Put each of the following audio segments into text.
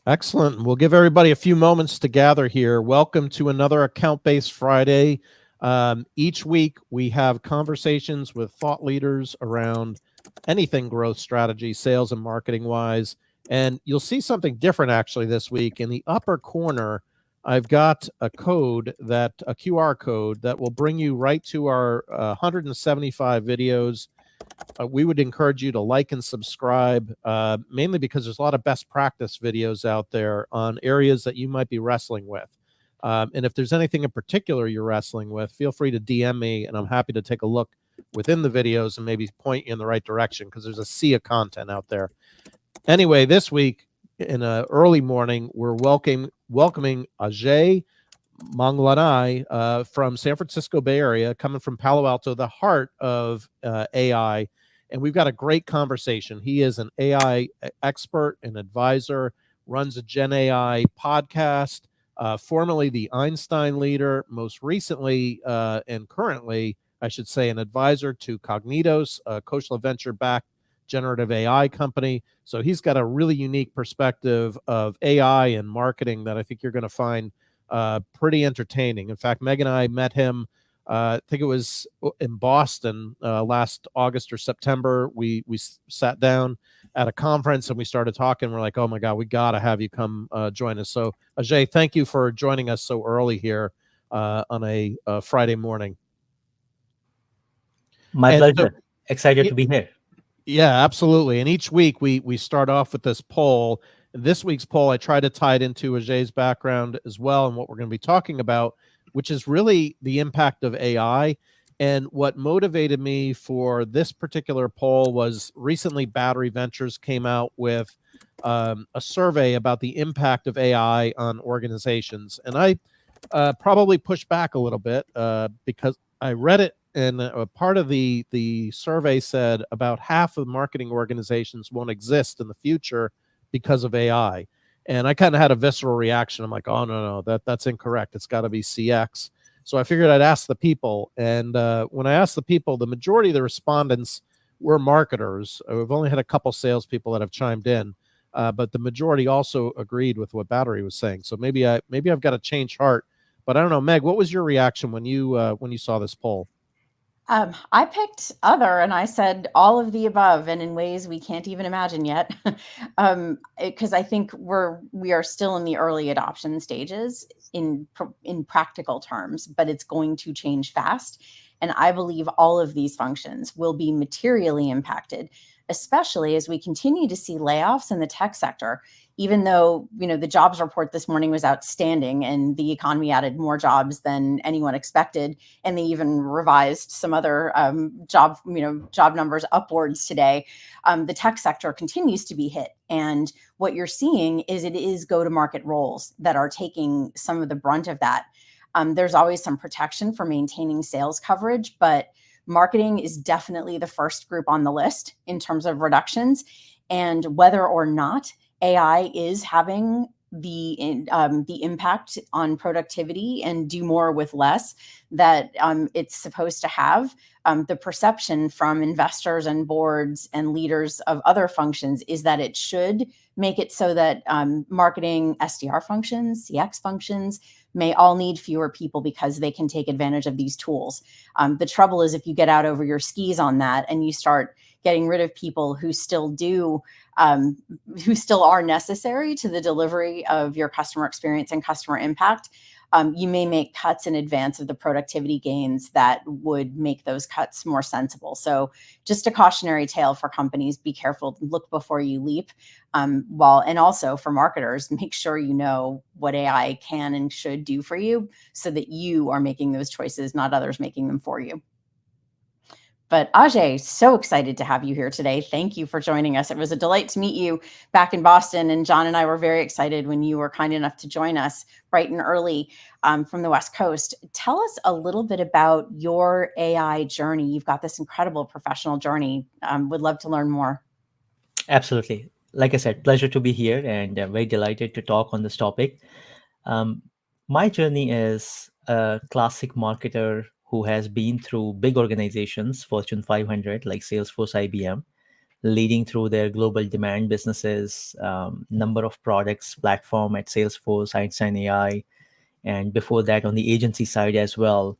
Excellent. We'll give everybody a few moments to gather here. Welcome to another Account-Based Friday. Each week, we have conversations with thought leaders around anything growth strategy, sales and marketing-wise. And you'll see something different actually this week. In the upper corner, I've got a QR code that will bring you right to our 175 videos. We would encourage you to like and subscribe, mainly because there's a lot of best practice videos out there on areas that you might be wrestling with. And if there's anything in particular you're wrestling with, feel free to DM me, and I'm happy to take a look within the videos and maybe point you in the right direction, because there's a sea of content out there. Anyway, this week in an early morning, we're welcoming Ajay Manglani from San Francisco Bay Area, coming from Palo Alto, the heart of AI. And we've got a great conversation. He is an AI expert and advisor, runs a Gen AI podcast, formerly the Einstein leader, most recently and currently, I should say, an advisor to Kognitos, a Khosla venture-backed generative AI company. So he's got a really unique perspective of AI and marketing that I think you're going to find pretty entertaining. In fact, Meg and I met him, I think it was in Boston last August or September. We sat down at a conference and we started talking. We're like, oh my God, we got to have you come join us. So Ajay, thank you for joining us so early here on a Friday morning. My pleasure. Excited to be here. Yeah, absolutely. And each week we start off with this poll. This week's poll, I try to tie it into Ajay's background as well and what we're going to be talking about, which is really the impact of AI. And what motivated me for this particular poll was recently Battery Ventures came out with a survey about the impact of AI on organizations. And I probably pushed back a little bit because I read it, and part of the survey said about half of marketing organizations won't exist in the future because of AI. And I kind of had a visceral reaction. I'm like, oh, no, that's incorrect. It's got to be CX. So I figured I'd ask the people. And when I asked the people, the majority of the respondents were marketers. We've only had a couple salespeople that have chimed in, but the majority also agreed with what Battery was saying. So maybe I've got to change heart. But I don't know, Meg, what was your reaction when you saw this poll? I picked other, and I said all of the above, and in ways we can't even imagine yet, because I think we are still in the early adoption stages in practical terms, but it's going to change fast. And I believe all of these functions will be materially impacted, especially as we continue to see layoffs in the tech sector. Even though, the jobs report this morning was outstanding and the economy added more jobs than anyone expected, and they even revised some other job numbers upwards today, the tech sector continues to be hit. And what you're seeing is it is go-to-market roles that are taking some of the brunt of that. There's always some protection for maintaining sales coverage, but marketing is definitely the first group on the list in terms of reductions. And whether or not AI is having the impact on productivity and do more with less that it's supposed to have, the perception from investors and boards and leaders of other functions is that it should make it so that marketing SDR functions, CX functions may all need fewer people because they can take advantage of these tools. The trouble is if you get out over your skis on that and you start getting rid of people who still are necessary to the delivery of your customer experience and customer impact, you may make cuts in advance of the productivity gains that would make those cuts more sensible. So just a cautionary tale for companies: be careful, look before you leap. And also for marketers, make sure you know what AI can and should do for you so that you are making those choices, not others making them for you. But Ajay, so excited to have you here today. Thank you for joining us. It was a delight to meet you back in Boston, and John and I were very excited when you were kind enough to join us bright and early from the West Coast. Tell us a little bit about your AI journey. You've got this incredible professional journey. Would love to learn more. Absolutely. Like I said, pleasure to be here, and very delighted to talk on this topic. My journey is a classic marketer who has been through big organizations, Fortune 500 like Salesforce, IBM, leading through their global demand businesses, number of products, platform at Salesforce, Einstein AI, and before that on the agency side as well.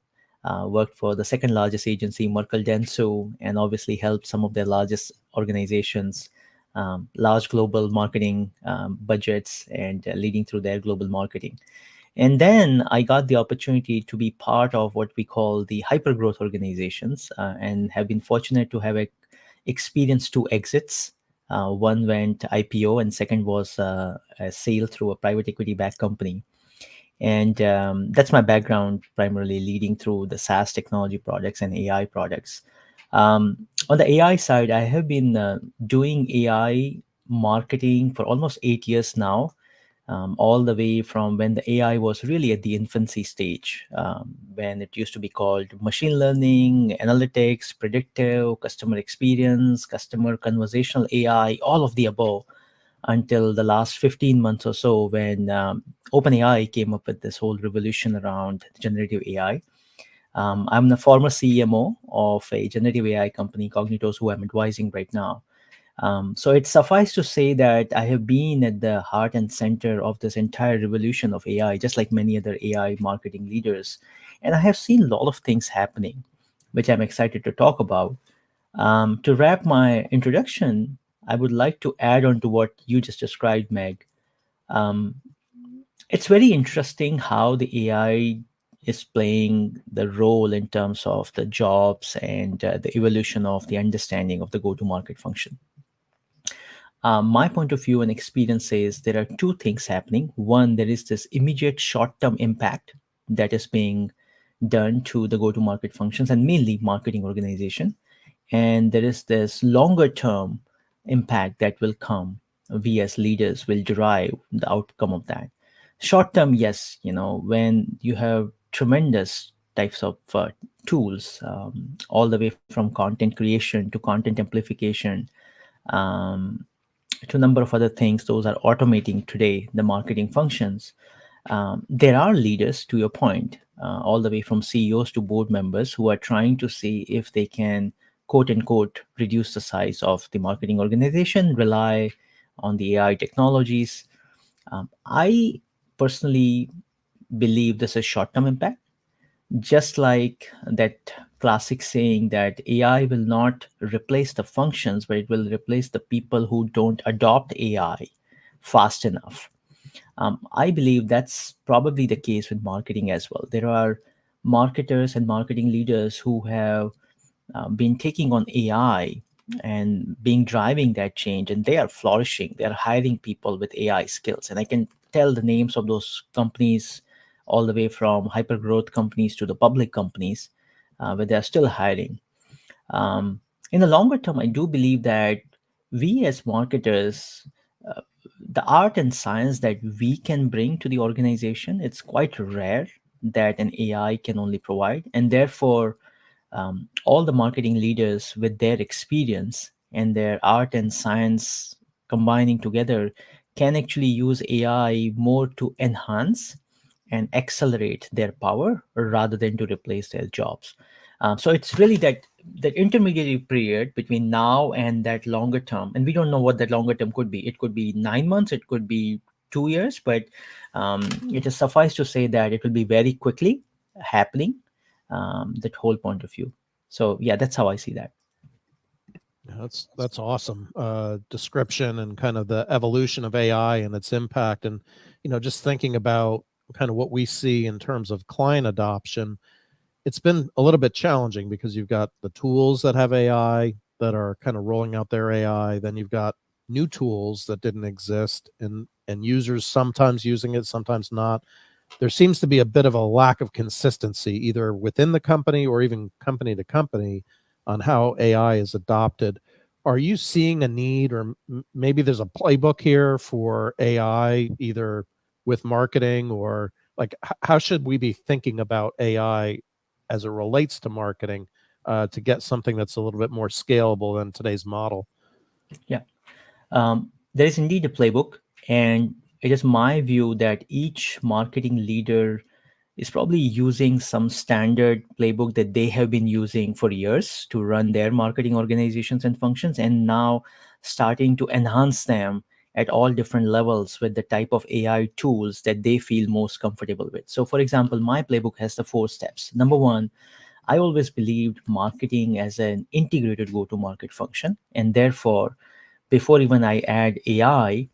Worked for the second largest agency, Merkle Denso, and obviously helped some of their largest organizations, large global marketing budgets, and leading through their global marketing. And then I got the opportunity to be part of what we call the hypergrowth organizations, and have been fortunate to have experienced two exits. One went IPO, and second was a sale through a private equity backed company. And that's my background, primarily leading through the SaaS technology products and AI products. On the AI side, I have been doing AI marketing for almost 8 years now, all the way from when the AI was really at the infancy stage, when it used to be called machine learning, analytics, predictive, customer experience, customer conversational AI, all of the above, until the last 15 months or so when OpenAI came up with this whole revolution around generative AI. I'm the former CMO of a generative AI company, Kognitos, who I'm advising right now. So it suffice to say that I have been at the heart and center of this entire revolution of AI, just like many other AI marketing leaders. And I have seen a lot of things happening, which I'm excited to talk about. To wrap my introduction, I would like to add on to what you just described, Meg. Um, it's very interesting how the AI is playing the role in terms of the jobs and the evolution of the understanding of the go to market function. My point of view and experience says there are two things happening. One, there is this immediate short term impact that is being done to the go to market functions and mainly marketing organization. And there is this longer term impact that will come. We as leaders will derive the outcome of that. Short term, yes, when you have tremendous types of tools, all the way from content creation to content amplification, um, to a number of other things, those are automating today the marketing functions. There are leaders, to your point, all the way from CEOs to board members, who are trying to see if they can, quote unquote, reduce the size of the marketing organization, rely on the AI technologies. I personally believe this is short term impact, just like that classic saying that AI will not replace the functions, but it will replace the people who don't adopt AI fast enough. I believe that's probably the case with marketing as well. There are marketers and marketing leaders who have been taking on AI and being driving that change, and they are flourishing. They are hiring people with AI skills, and I can tell the names of those companies, all the way from hyper growth companies to the public companies, where they are still hiring. Um, in the longer term, I do believe that we as marketers, uh, the art and science that we can bring to the organization, it's quite rare that an AI can only provide. And therefore, all the marketing leaders with their experience and their art and science combining together can actually use AI more to enhance and accelerate their power rather than to replace their jobs. So it's really that intermediary period between now and that longer term, and we don't know what that longer term could be. It could be 9 months, it could be 2 years, but it is suffice to say that it will be very quickly happening. That whole point of view. So yeah, that's how I see that. Yeah, that's awesome description and kind of the evolution of AI and its impact, and just thinking about kind of what we see in terms of client adoption. It's been a little bit challenging because you've got the tools that have AI that are kind of rolling out their AI. Then you've got new tools that didn't exist, and users sometimes using it, sometimes not. There seems to be a bit of a lack of consistency, either within the company or even company to company, on how AI is adopted. Are you seeing a need, or maybe there's a playbook here for AI, either with marketing or like how should we be thinking about AI as it relates to marketing to get something that's a little bit more scalable than today's model? Yeah. There is indeed a playbook, and it is my view that each marketing leader is probably using some standard playbook that they have been using for years to run their marketing organizations and functions, and now starting to enhance them at all different levels with the type of AI tools that they feel most comfortable with. So, for example, my playbook has the 4 steps. Number one, I always believed marketing as an integrated go to market function. And therefore, before even I add AI,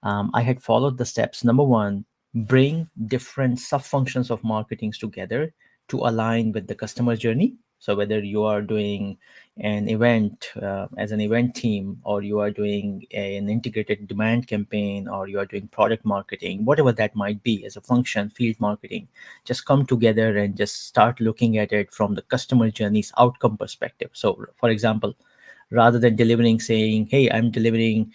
I had followed the steps. Number one, bring different sub functions of marketings together to align with the customer journey. So whether you are doing an event as an event team, or you are doing an integrated demand campaign, or you are doing product marketing, whatever that might be as a function, field marketing, just come together and just start looking at it from the customer journey's outcome perspective. So, for example, rather than delivering saying, hey, I'm delivering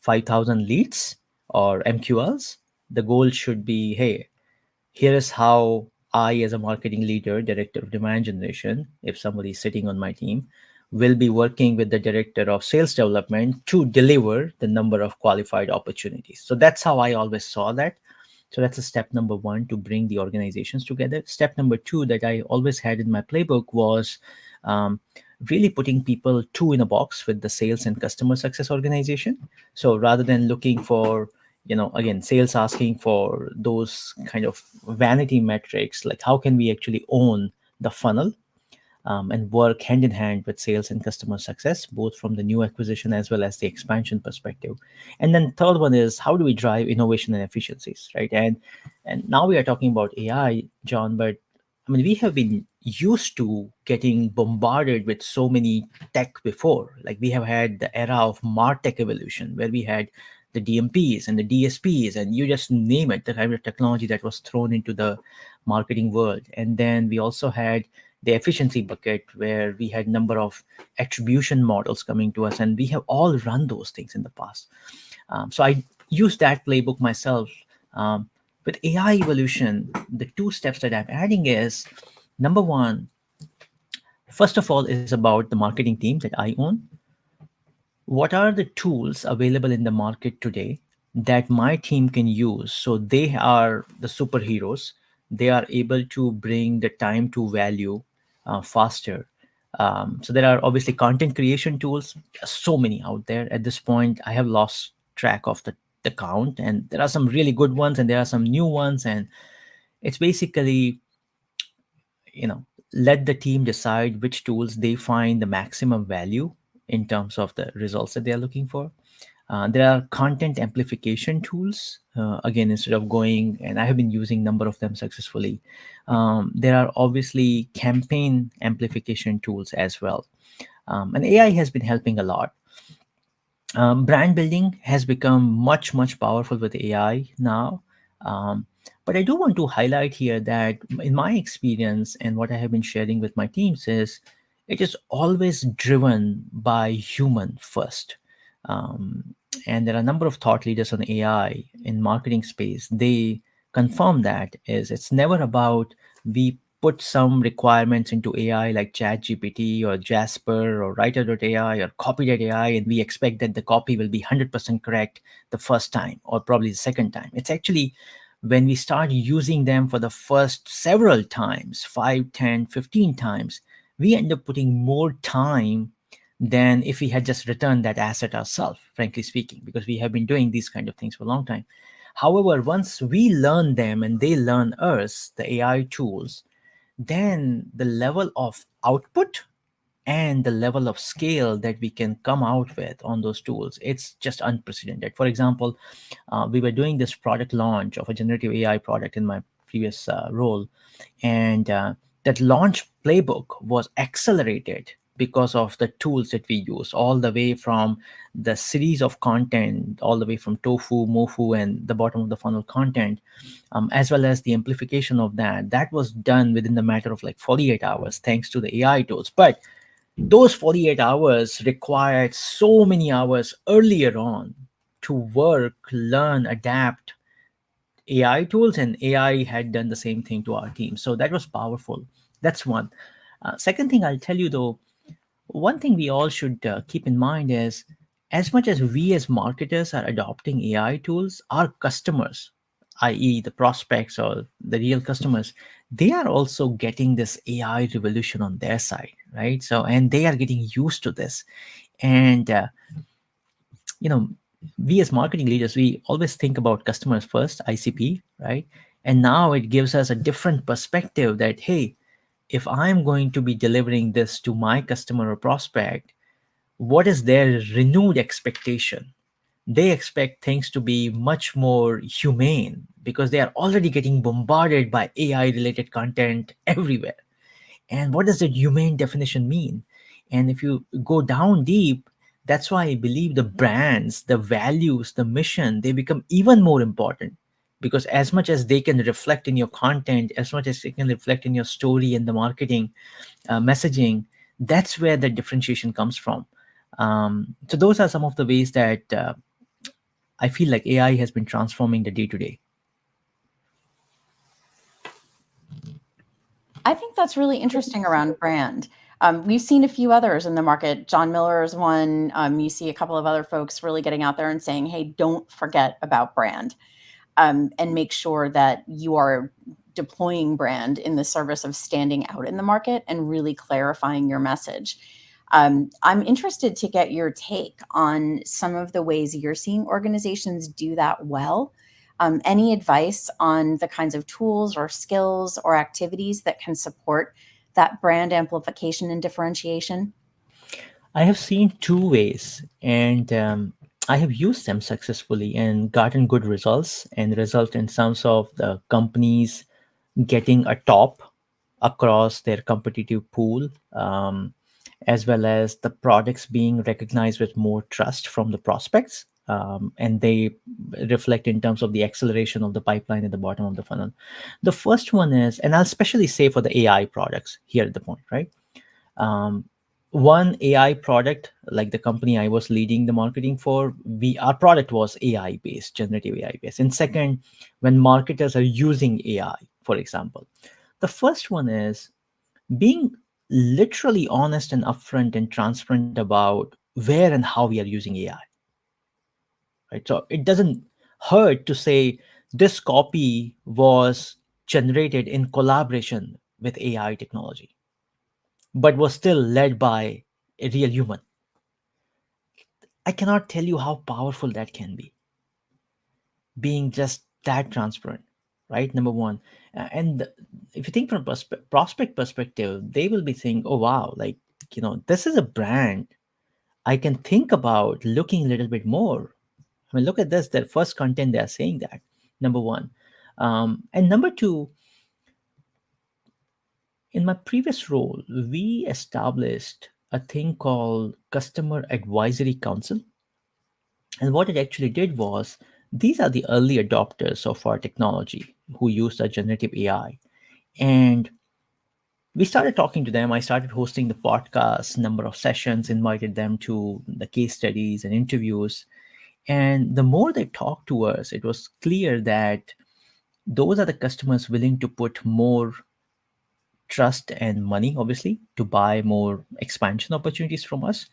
5,000 leads or MQLs, the goal should be, hey, here is how I, as a marketing leader, director of demand generation, if somebody is sitting on my team, will be working with the director of sales development to deliver the number of qualified opportunities. So that's how I always saw that. So that's a step number one, to bring the organizations together. Step number two that I always had in my playbook was um, really putting people two in a box with the sales and customer success organization. So rather than looking for, again, sales asking for those kind of vanity metrics, like how can we actually own the funnel, and work hand in hand with sales and customer success, both from the new acquisition as well as the expansion perspective. And then third one is, how do we drive innovation and efficiencies, right? And now we are talking about AI, John, but I mean, we have been used to getting bombarded with so many tech before. Like, we have had the era of MarTech evolution, where we had the DMPs and the DSPs, and you just name it, the kind of technology that was thrown into the marketing world. And then we also had the efficiency bucket, where we had number of attribution models coming to us, and we have all run those things in the past. So I use that playbook myself. With AI evolution, the 2 steps that I'm adding is, number one, first of all, is about the marketing team that I own. What are the tools available in the market today that my team can use, so they are the superheroes? They are able to bring the time to value faster. So there are obviously content creation tools. There are so many out there at this point. I have lost track of the count, and there are some really good ones and there are some new ones. And it's basically, you know let the team decide which tools they find the maximum value in terms of the results that they are looking for. There are content amplification tools. Again, instead of going, and I have been using number of them successfully. There are obviously campaign amplification tools as well, and AI has been helping a lot. Brand building has become much powerful with AI now. um, but I do want to highlight here that in my experience and what I have been sharing with my teams is, it is always driven by human first. um, and there are a number of thought leaders on AI in marketing space. They confirm that is, it's never about, we put some requirements into AI like ChatGPT or Jasper or Writer.ai or Copy.ai, and we expect that the copy will be 100% correct the first time or probably the second time. It's actually when we start using them for the first several times, 5, 10, 15 times, we end up putting more time than if we had just returned that asset ourselves, frankly speaking, because we have been doing these kind of things for a long time. However, once we learn them and they learn us, the AI tools, then the level of output and the level of scale that we can come out with on those tools, it's just unprecedented. For example, we were doing this product launch of a generative AI product in my previous role, and that launch playbook was accelerated because of the tools that we use, all the way from the series of content, all the way from tofu, mofu, and the bottom of the funnel content, as well as the amplification of that was done within the matter of like 48 hours thanks to the AI tools. But those 48 hours required so many hours earlier on to work, learn, adapt AI tools, and AI had done the same thing to our team. So that was powerful. That's one. Second thing I'll tell you though, one thing we all should keep in mind is, as much as we as marketers are adopting AI tools, our customers, i.e., the prospects or the real customers, they are also getting this AI revolution on their side, right? So, and they are getting used to this. And, you know, we as marketing leaders, we always think about customers first, ICP, right? And now it gives us a different perspective that, hey, if I'm going to be delivering this to my customer or prospect, what is their renewed expectation? They expect things to be much more humane because they are already getting bombarded by AI related content everywhere. And what does the humane definition mean? And if you go down deep, that's why I believe the brands, the values, the mission, they become even more important, because as much as they can reflect in your content, as much as they can reflect in your story and the marketing messaging, that's where the differentiation comes from. So those are some of the ways that I feel like AI has been transforming the day to day. I think that's really interesting around brand. We've seen a few others in the market. John Miller is one. You see a couple of other folks really getting out there and saying, hey, don't forget about brand, and make sure that you are deploying brand in the service of standing out in the market and really clarifying your message. I'm interested to get your take on some of the ways you're seeing organizations do that well. Any advice on the kinds of tools or skills or activities that can support that brand amplification and differentiation? I have seen two ways, and I have used them successfully and gotten good results, and result in terms of the companies getting a top across their competitive pool, as well as the products being recognized with more trust from the prospects. And they reflect in terms of the acceleration of the pipeline at the bottom of the funnel. The first one is, and I'll especially say for the AI products here at the point, right? Um, One AI product, like the company I was leading the marketing for, we our product was AI based, generative AI based. And second, when marketers are using AI, for example, the first one is being literally honest and upfront and transparent about where and how we are using AI, right? So it doesn't hurt to say this copy was generated in collaboration with AI technology, but was still led by a real human. I cannot tell you how powerful that can be, being just that transparent, right? Number one. And if you think from prospect perspective, they will be saying, oh, wow, like, this is a brand I can think about looking a little bit more. I mean, look at this, their first content, they're saying that, number one. And number two, in my previous role, we established a thing called Customer Advisory Council. And what it actually did was, these are the early adopters of our technology who used our generative AI. And we started talking to them. I started hosting the podcast, number of sessions, invited them to the case studies and interviews. And the more they talked to us, it was clear that those are the customers willing to put more trust and money, obviously, to buy more expansion opportunities from us.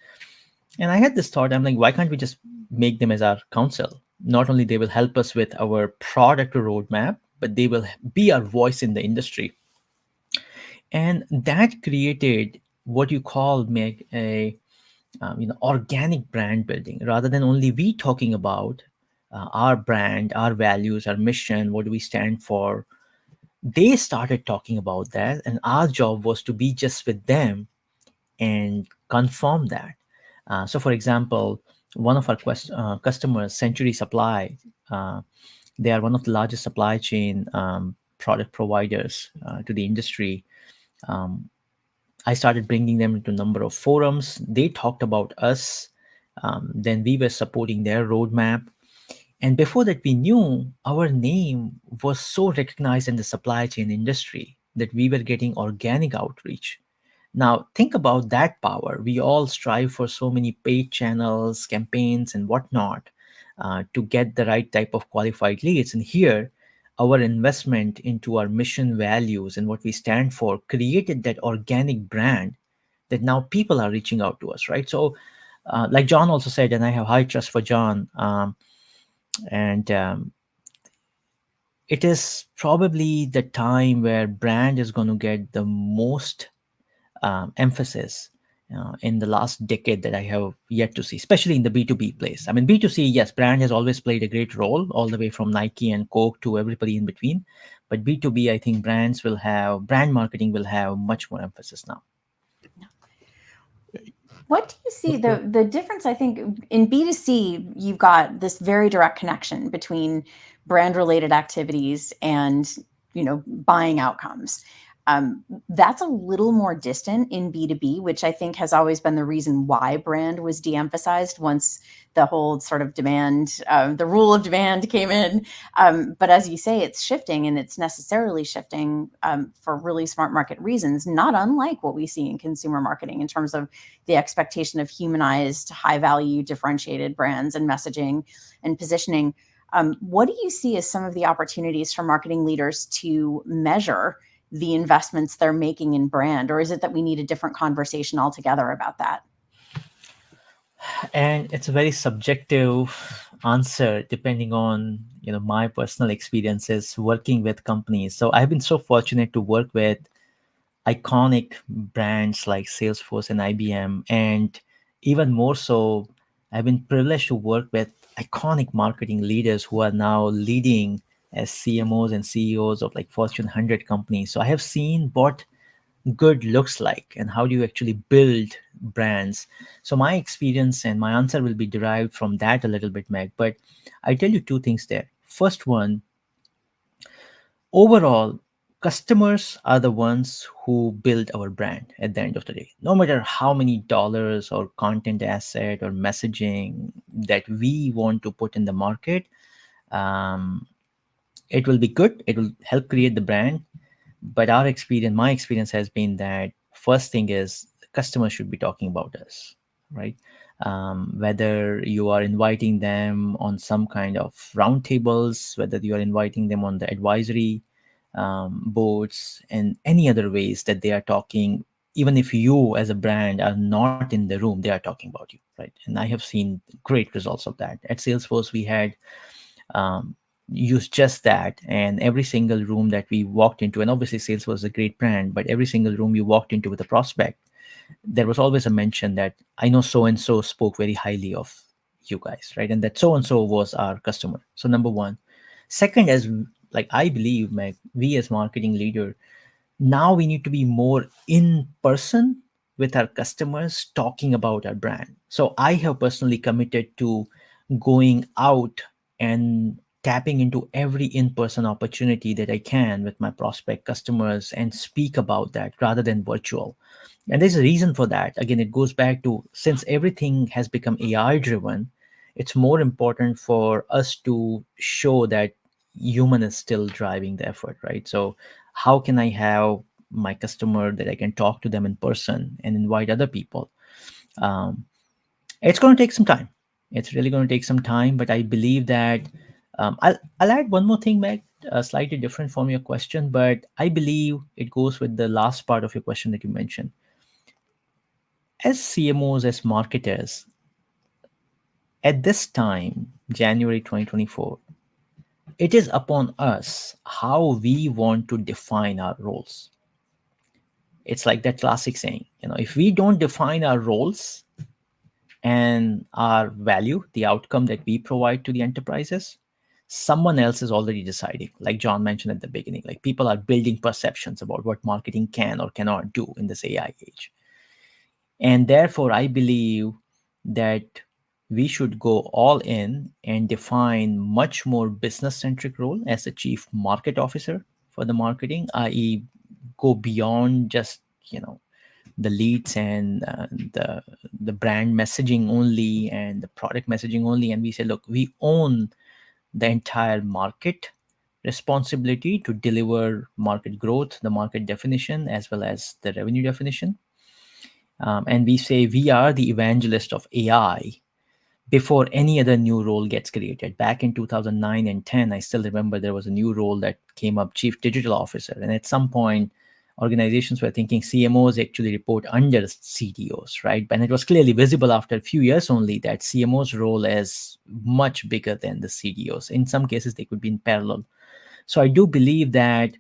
And I had this thought, I'm like, why can't we just make them as our counsel? Not only they will help us with our product roadmap, but they will be our voice in the industry. And that created what you call make a organic brand building, rather than only we talking about our brand, our values, our mission, what do we stand for. They started talking about that, and our job was to be just with them and confirm that. So, for example, one of our customers, Century Supply, uh, they are one of the largest supply chain product providers to the industry. Um, I started bringing them into a number of forums. They talked about us. Then we were supporting their roadmap. And before that, we knew our name was so recognized in the supply chain industry that we were getting organic outreach. Now, think about that power. We all strive for so many paid channels, campaigns, and whatnot to get the right type of qualified leads. And here, our investment into our mission values and what we stand for created that organic brand that now people are reaching out to us, right? So, like John also said, and I have high trust for John, and it is probably the time where brand is going to get the most emphasis in the last decade that I have yet to see, especially in the B2B place. I mean, B2C, yes, brand has always played a great role, all the way from Nike and Coke to everybody in between. But B2B, I think brand marketing will have much more emphasis now. What do you see the difference? I think in B2C, you've got this very direct connection between brand related activities and buying outcomes. That's a little more distant in B2B, which I think has always been the reason why brand was de-emphasized once the whole sort of demand, the rule of demand came in. But as you say, it's shifting, and it's necessarily shifting for really smart market reasons, not unlike what we see in consumer marketing in terms of the expectation of humanized, high value, differentiated brands and messaging and positioning. What do you see as some of the opportunities for marketing leaders to measure the investments they're making in brand? Or is it that we need a different conversation altogether about that? And it's a very subjective answer depending on my personal experiences working with companies. So I've been so fortunate to work with iconic brands like Salesforce and IBM, and even more so, I've been privileged to work with iconic marketing leaders who are now leading as CMOs and CEOs of like Fortune 100 companies. So I have seen what good looks like and how do you actually build brands. So my experience and my answer will be derived from that a little bit, Meg. But I tell you two things there. First one, overall, customers are the ones who build our brand at the end of the day. No matter how many dollars or content asset or messaging that we want to put in the market, um, it will be good. It will help create the brand. But my experience has been that first thing is customers should be talking about us, right? Whether you are inviting them on some kind of roundtables, whether you are inviting them on the advisory boards, and any other ways that they are talking, even if you as a brand are not in the room, they are talking about you, right? And I have seen great results of that. At Salesforce, we had um, used just that, and every single room that we walked into, and obviously Salesforce was a great brand, but every single room you walked into with a prospect, there was always a mention that I know so and so spoke very highly of you guys, right? And that so and so was our customer. So number one. Second, as like I believe, Meg, we as marketing leader, now we need to be more in person with our customers talking about our brand. So I have personally committed to going out and tapping into every in-person opportunity that I can with my prospect customers and speak about that rather than virtual. And there's a reason for that. Again, it goes back to, since everything has become AI driven, it's more important for us to show that human is still driving the effort, right? So how can I have my customer that I can talk to them in person and invite other people? um, it's going to take some time. It's really going to take some time, but I believe that I'll add one more thing, Meg, slightly different from your question, but I believe it goes with the last part of your question that you mentioned. As CMOs, as marketers, at this time, January 2024, it is upon us how we want to define our roles. It's like that classic saying, if we don't define our roles and our value, the outcome that we provide to the enterprises, someone else is already deciding. Like John mentioned at the beginning, like people are building perceptions about what marketing can or cannot do in this AI age. And therefore, I believe that we should go all in and define much more business centric role as a chief market officer for the marketing, i.e., go beyond just the leads and the brand messaging only and the product messaging only, and we say, look, we own the entire market responsibility to deliver market growth, the market definition, as well as the revenue definition. And we say we are the evangelist of AI before any other new role gets created. Back in 2009 and 10, I still remember there was a new role that came up, Chief Digital Officer. And at some point, organizations were thinking CMOs actually report under CDOs, right? And it was clearly visible after a few years only that CMO's role is much bigger than the CDOs. In some cases, they could be in parallel. So I do believe that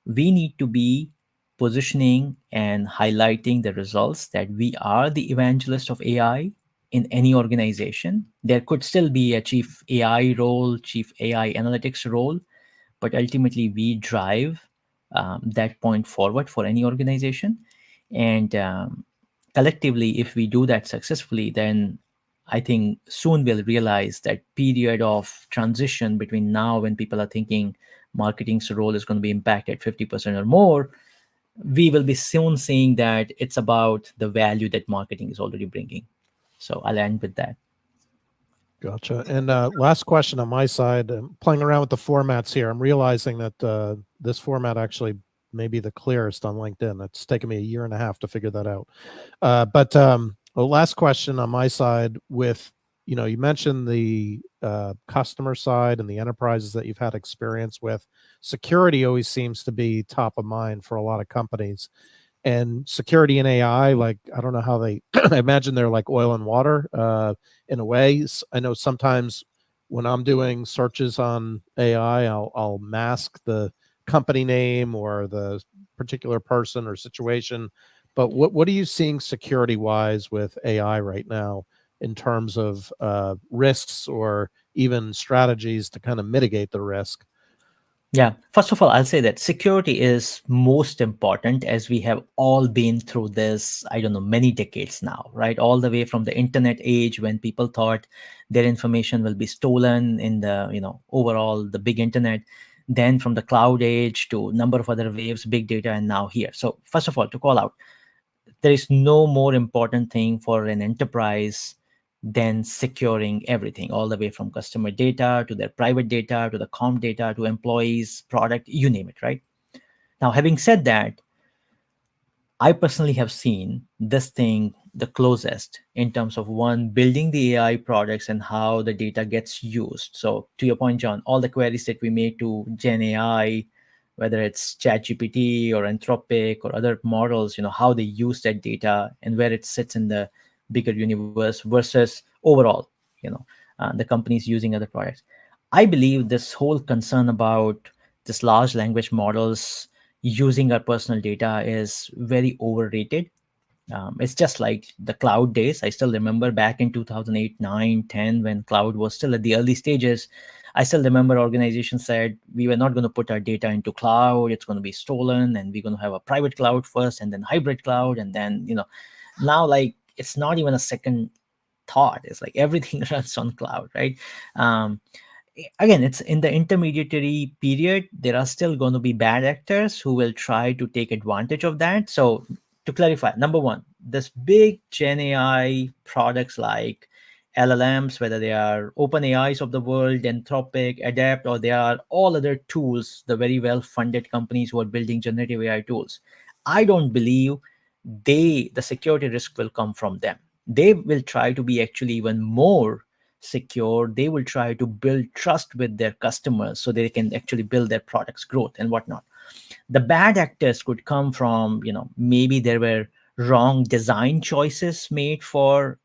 we need to be positioning and highlighting the results that we are the evangelist of AI in any organization. There could still be a chief AI role, chief AI analytics role, but ultimately we drive that point forward for any organization. And collectively, if we do that successfully, then I think soon we'll realize that period of transition between now when people are thinking marketing's role is going to be impacted 50% or more, we will be soon seeing that it's about the value that marketing is already bringing. So I'll end with that. Gotcha. And last question on my side. I'm playing around with the formats here. I'm realizing that this format actually may be the clearest on LinkedIn. It's taken me a year and a half to figure that out. But the last question on my side with, you mentioned the customer side and the enterprises that you've had experience with. Security always seems to be top of mind for a lot of companies. And security and AI, like, I don't know how they, I imagine they're like oil and water in a way. I know sometimes when I'm doing searches on AI, I'll mask the company name or the particular person or situation. But what are you seeing security wise with AI right now in terms of risks or even strategies to kind of mitigate the risk? Yeah, first of all, I'll say that security is most important as we have all been through this, I don't know, many decades now, right? All the way from the internet age when people thought their information will be stolen in the, overall the big internet, then from the cloud age to number of other waves, big data, and now here. So first of all, to call out, there is no more important thing for an enterprise than securing everything, all the way from customer data to their private data to the com data to employees, product, you name it, right? Now, having said that, I personally have seen this thing the closest in terms of one building the AI products and how the data gets used. So, to your point, John, all the queries that we make to Gen AI, whether it's ChatGPT or Anthropic or other models, how they use that data and where it sits in the bigger universe versus overall, the companies using other products. I believe this whole concern about this large language models using our personal data is very overrated. It's just like the cloud days. I still remember back in 2008, 9, 10, when cloud was still at the early stages. I still remember organizations said we were not going to put our data into cloud. It's going to be stolen, and we're going to have a private cloud first, and then hybrid cloud, and then now like it's not even a second thought. It's like everything runs on cloud, right? Um, Again, it's in the intermediary period, there are still going to be bad actors who will try to take advantage of that. So to clarify, number one, this big Gen AI products like LLMs, whether they are open AIs of the world, Anthropic, Adapt, or they are all other tools, the very well funded companies who are building generative AI tools, I don't believe the security risk will come from them. They will try to be actually even more secure. They will try to build trust with their customers so they can actually build their products growth and whatnot. The bad actors could come from, maybe there were wrong design choices made for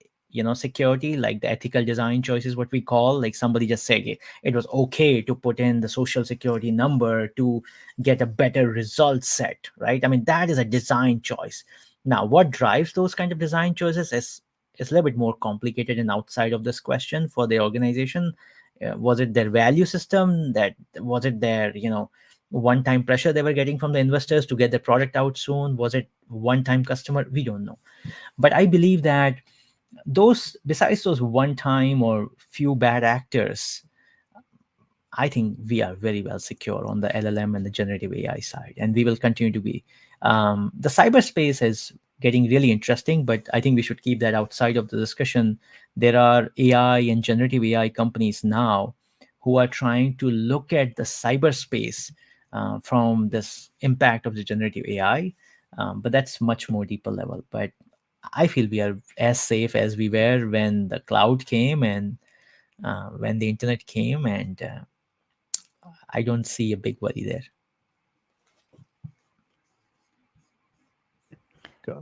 security, like the ethical design choices, what we call, like somebody just said it was okay to put in the social security number to get a better result set, right? I mean, that is a design choice. Now, what drives those kind of design choices is a little bit more complicated and outside of this question for the organization. Was it their value system? That was it their one-time pressure they were getting from the investors to get the product out soon? Was it one-time customer? We don't know. But I believe that those, besides those one-time or few bad actors, I think we are very well secure on the LLM and the generative AI side, and we will continue to be. The cyberspace is getting really interesting, but I think we should keep that outside of the discussion. There are AI and generative AI companies now who are trying to look at the cyberspace from this impact of the generative AI, but that's much more deeper level. But I feel we are as safe as we were when the cloud came and when the internet came, and I don't see a big worry there.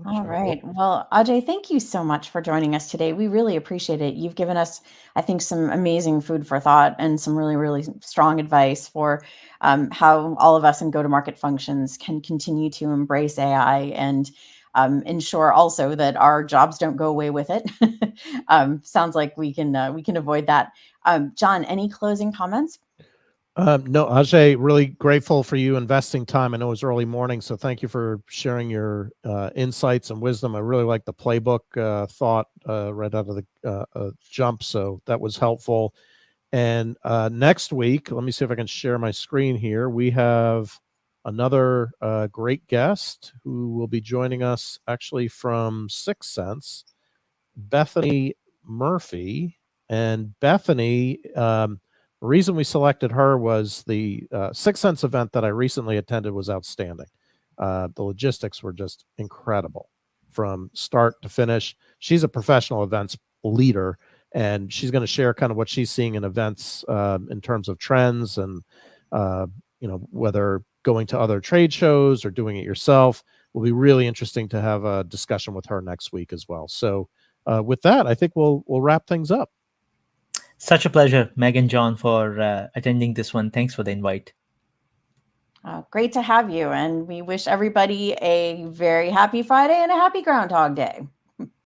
All right. Well, Ajay, thank you so much for joining us today. We really appreciate it. You've given us, I think, some amazing food for thought and some really, really strong advice for how all of us in go-to-market functions can continue to embrace AI and ensure also that our jobs don't go away with it. Sounds like we can avoid that. John, any closing comments? No, Ajay, really grateful for you investing time. I know it was early morning, so thank you for sharing your insights and wisdom. I really like the playbook thought right out of the jump, so that was helpful. And next week, let me see if I can share my screen here. We have another great guest who will be joining us actually from Sixth Sense, Bethany Murphy. And Bethany, the reason we selected her was the Sixth Sense event that I recently attended was outstanding. The logistics were just incredible from start to finish. She's a professional events leader, and she's going to share kind of what she's seeing in events in terms of trends and whether going to other trade shows or doing it yourself. Will be really interesting to have a discussion with her next week as well. So with that, I think we'll wrap things up. Such a pleasure, Meg and John, for attending this one. Thanks for the invite. Great to have you. And we wish everybody a very happy Friday and a happy Groundhog Day.